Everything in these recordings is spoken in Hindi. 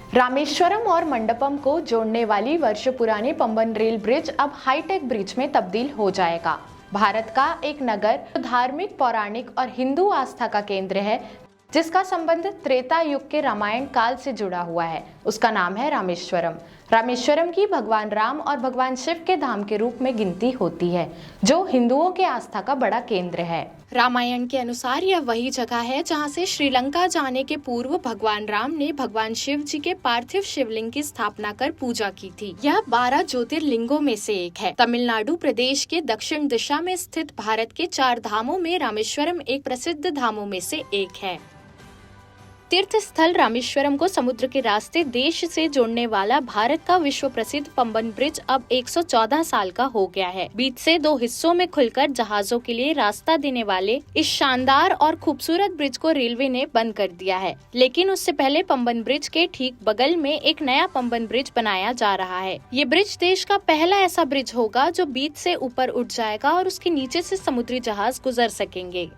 रामेश्वरम और मंडपम को जोड़ने वाली वर्षों पुरानी पंबन रेल ब्रिज अब हाईटेक ब्रिज में तब्दील हो जाएगा। भारत का एक नगर जो धार्मिक, पौराणिक और हिंदू आस्था का केंद्र है, जिसका संबंध त्रेता युग के रामायण काल से जुड़ा हुआ है, उसका नाम है रामेश्वरम। रामेश्वरम की भगवान राम और भगवान शिव के धाम के रूप में गिनती होती है, जो हिंदुओं के आस्था का बड़ा केंद्र है। रामायण के अनुसार यह वही जगह है जहां से श्रीलंका जाने के पूर्व भगवान राम ने भगवान शिव जी के पार्थिव शिवलिंग की स्थापना कर पूजा की थी। यह 12 ज्योतिर्लिंगों में से एक है। तमिलनाडु प्रदेश के दक्षिण दिशा में स्थित भारत के 4 धामों में रामेश्वरम एक प्रसिद्ध धामों में से एक है। तीर्थ स्थल रामेश्वरम को समुद्र के रास्ते देश से जोड़ने वाला भारत का विश्व प्रसिद्ध पंबन ब्रिज अब 114 साल का हो गया है। बीच से 2 हिस्सों में खुलकर जहाजों के लिए रास्ता देने वाले इस शानदार और खूबसूरत ब्रिज को रेलवे ने बंद कर दिया है, लेकिन उससे पहले पंबन ब्रिज के ठीक बगल में एक नया पंबन ब्रिज बनाया जा रहा है। ये ब्रिज देश का पहला ऐसा ब्रिज होगा जो बीच से ऊपर उठ जाएगा और उसके नीचे से समुद्री जहाज गुजर सकेंगे।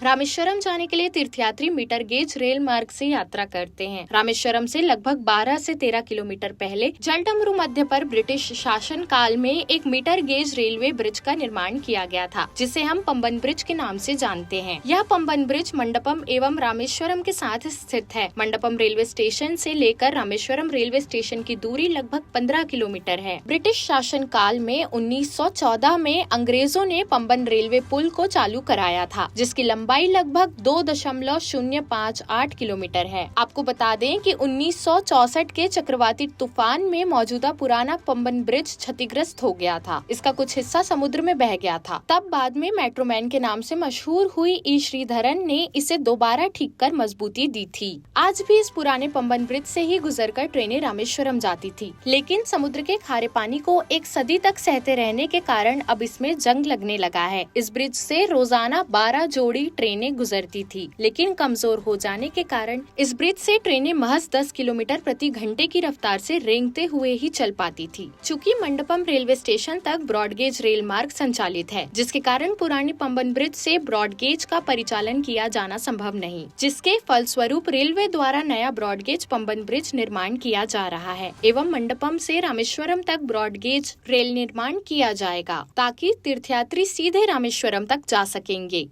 रामेश्वरम जाने के लिए तीर्थयात्री मीटर गेज रेल मार्ग से यात्रा करते हैं। रामेश्वरम से लगभग 12 से 13 किलोमीटर पहले जलडमरू मध्य पर ब्रिटिश शासन काल में एक मीटर गेज रेलवे ब्रिज का निर्माण किया गया था, जिसे हम पंबन ब्रिज के नाम से जानते हैं। यह पंबन ब्रिज मंडपम एवं रामेश्वरम के साथ स्थित है। मंडपम रेलवे स्टेशन से लेकर रामेश्वरम रेलवे स्टेशन की दूरी लगभग 15 किलोमीटर है। ब्रिटिश शासन काल में 1914 में अंग्रेजों ने पंबन रेलवे पुल को चालू कराया था, जिसकी लंबाई लगभग 2.058 किलोमीटर है। आपको बता दें कि 1964 के चक्रवाती तूफान में मौजूदा पुराना पंबन ब्रिज क्षतिग्रस्त हो गया था। इसका कुछ हिस्सा समुद्र में बह गया था। तब बाद में मेट्रोमैन के नाम से मशहूर हुई ई श्रीधरन ने इसे दोबारा ठीक कर मजबूती दी थी। आज भी इस पुराने पंबन ब्रिज से ही गुजरकर ट्रेनें रामेश्वरम जाती थी, लेकिन समुद्र के खारे पानी को एक सदी तक सहते रहने के कारण अब इसमें जंग लगने लगा है। इस ब्रिज से रोजाना 12 जोड़ी ट्रेनें गुजरती थी, लेकिन कमजोर हो जाने के कारण इस ब्रिज से ट्रेनें महज 10 किलोमीटर प्रति घंटे की रफ्तार से रेंगते हुए ही चल पाती थी। चूँकि मंडपम रेलवे स्टेशन तक ब्रॉडगेज रेल मार्ग संचालित है, जिसके कारण पुरानी पंबन ब्रिज से ब्रॉडगेज का परिचालन किया जाना संभव नहीं, जिसके फलस्वरूप रेलवे द्वारा नया ब्रॉडगेज पंबन ब्रिज निर्माण किया जा रहा है एवं मंडपम से रामेश्वरम तक ब्रॉडगेज रेल निर्माण किया जाएगा, ताकि तीर्थयात्री सीधे रामेश्वरम तक जा सकेंगे।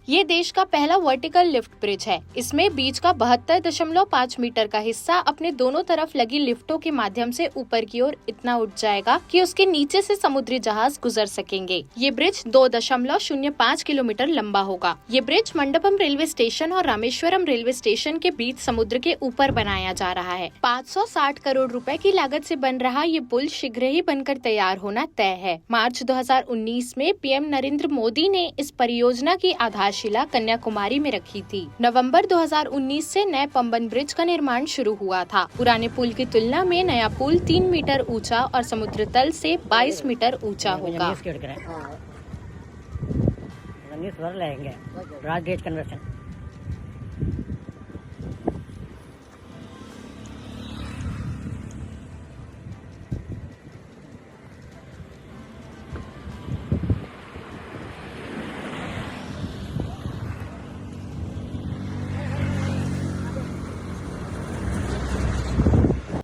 ये देश का पहला वर्टिकल लिफ्ट ब्रिज है। इसमें बीच का 72.5 मीटर का हिस्सा अपने दोनों तरफ लगी लिफ्टों के माध्यम से ऊपर की ओर इतना उठ जाएगा कि उसके नीचे से समुद्री जहाज गुजर सकेंगे। ये ब्रिज 2.05 किलोमीटर लंबा होगा। ये ब्रिज मंडपम रेलवे स्टेशन और रामेश्वरम रेलवे स्टेशन के बीच समुद्र के ऊपर बनाया जा रहा है। 560 करोड़ रुपए की लागत से बन रहा ये पुल शीघ्र ही बनकर तैयार होना तय है। मार्च 2019 में पीएम नरेंद्र मोदी ने इस परियोजना की आधारशिला कन्याकुमारी में रखी थी। नवंबर 2019 से नए पंबन ब्रिज का निर्माण शुरू हुआ था। पुराने पुल की तुलना में नया पुल 3 मीटर ऊंचा और समुद्र तल से 22 मीटर ऊंचा होगा।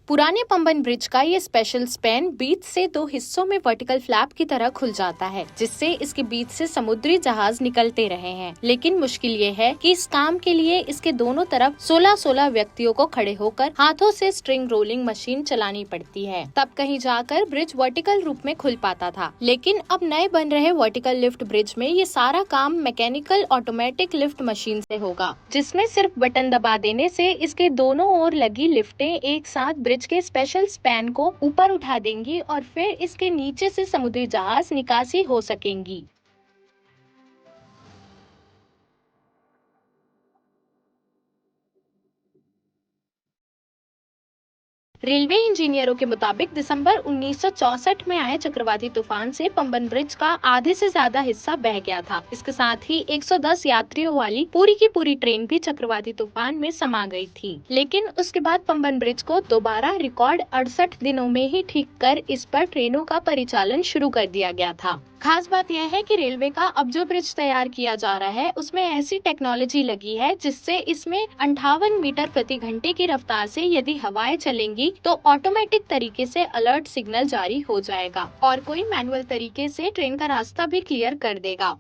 पुराने पंबन ब्रिज का ये स्पेशल स्पैन बीच से 2 हिस्सों में वर्टिकल फ्लैप की तरह खुल जाता है, जिससे इसके बीच से समुद्री जहाज निकलते रहे हैं। लेकिन मुश्किल ये है कि इस काम के लिए इसके दोनों तरफ 16-16 व्यक्तियों को खड़े होकर हाथों से स्ट्रिंग रोलिंग मशीन चलानी पड़ती है, तब कहीं जाकर ब्रिज वर्टिकल रूप में खुल पाता था। लेकिन अब नए बन रहे वर्टिकल लिफ्ट ब्रिज में ये सारा काम मैकेनिकल ऑटोमेटिक लिफ्ट मशीन से होगा, जिसमें सिर्फ बटन दबा देने से इसके दोनों ओर लगी लिफ्टें एक साथ ब्रिज के स्पेशल स्पैन को ऊपर उठा देंगी और फिर इसके नीचे से समुद्री जहाज निकासी हो सकेंगी। रेलवे इंजीनियरों के मुताबिक दिसंबर 1964 में आए चक्रवाती तूफान से पंबन ब्रिज का आधे से ज्यादा हिस्सा बह गया था। इसके साथ ही 110 यात्रियों वाली पूरी की पूरी ट्रेन भी चक्रवाती तूफान में समा गई थी। लेकिन उसके बाद पंबन ब्रिज को दोबारा रिकॉर्ड 68 दिनों में ही ठीक कर इस पर ट्रेनों का परिचालन शुरू कर दिया गया था। खास बात यह है कि रेलवे का अब जो ब्रिज तैयार किया जा रहा है उसमें ऐसी टेक्नोलॉजी लगी है जिससे इसमें 58 मीटर प्रति घंटे की रफ्तार से यदि हवाएं चलेंगी तो ऑटोमेटिक तरीके से अलर्ट सिग्नल जारी हो जाएगा और कोई मैनुअल तरीके से ट्रेन का रास्ता भी क्लियर कर देगा।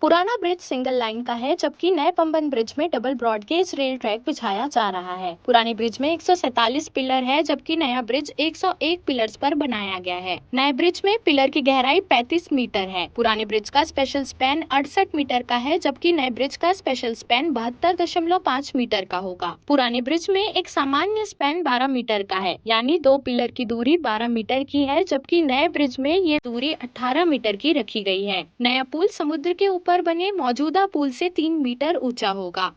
पुराना ब्रिज सिंगल लाइन का है जबकि नए पंबन ब्रिज में double broad gauge rail track बिछाया जा रहा है। पुराने ब्रिज में 147 पिलर है जबकि नया ब्रिज 101 पिलर्स पर बनाया गया है। नए ब्रिज में पिलर की गहराई 35 मीटर है। पुराने ब्रिज का स्पेशल स्पैन 68 मीटर का है जबकि नए ब्रिज का स्पेशल स्पैन 72.5 मीटर का होगा। पुराने ब्रिज में एक सामान्य स्पैन 12 मीटर का है, यानी दो पिलर की दूरी 12 मीटर की है, जबकि नए ब्रिज में ये दूरी 18 मीटर की रखी गई है। नया पुल समुद्र के ऊपर बने मौजूदा पुल से 3 मीटर ऊंचा होगा।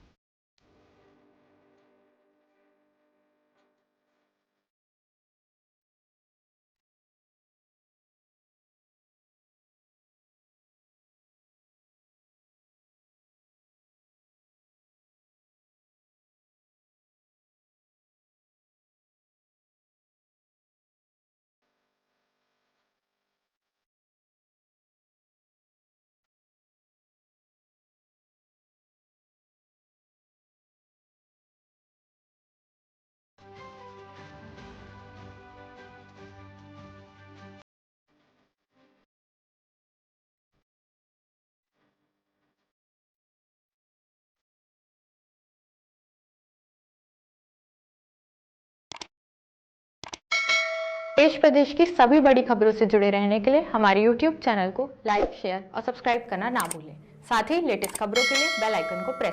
देश प्रदेश की सभी बड़ी खबरों से जुड़े रहने के लिए हमारे YouTube चैनल को लाइक, शेयर और सब्सक्राइब करना ना भूलें। साथ ही लेटेस्ट खबरों के लिए बेल आइकन को प्रेस